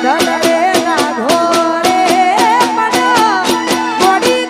ધન રે ના ઘોરે પણ ગોડી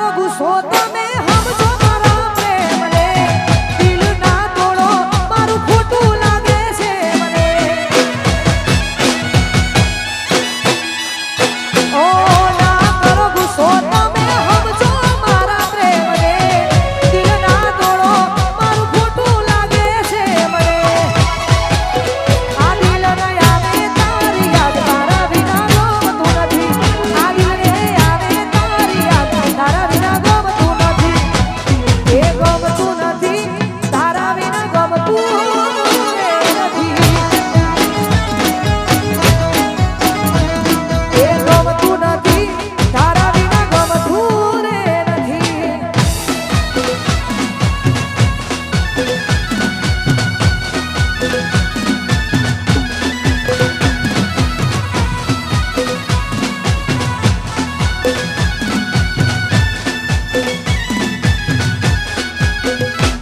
કરો ગુસ્સો તમે સમજો મારા પ્રેમને દિલ ના તોડો મારું ખોટું લાગે છે મને ઓ ના કરો ગુસ્સો તમે સમજો મારા પ્રેમને દિલ ના તોડો મારું ખોટું લાગે છે મને આ દિલ ને આવે તારી યાદ તારા વિના ગમતું નથી આ દિલ ને આવે તારી યાદ તારા વિના ગમતું નથી એ ગમતું નથી તારા વિના ગમતું નથી એ ગમતું નથી તારા વિના ગમતું નથી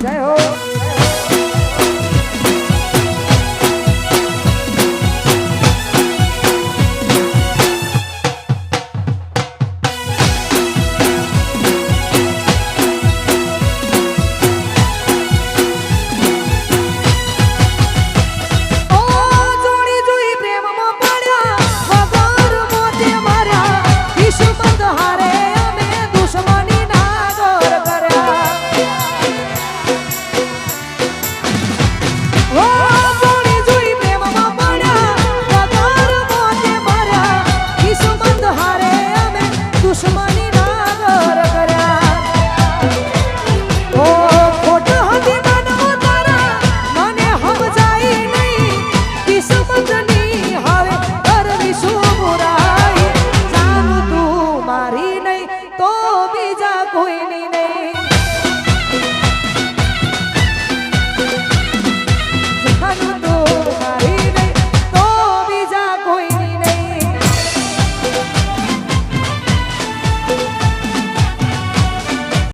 જય હો ઓ જોડી જોઈ પ્રેમમાં પડ્યા વગર મોતે માર્યા વિશ્વબંધ હારે અમે દુશ્મની ના ગોર કર્યા ઓ જોડી જોઈ પ્રેમમાં પડ્યા વગર મોતે માર્યા વિશ્વબંધ હારે અમે દુશ્મની ના ગોર કર્યા ઓ ખોટ હતી માનવો તારા મને સમજાય નહીં કિસ્મતની હવે કરવી શું બુરાઈ જાનું તું મારી નહીં તો બીજા કોઈ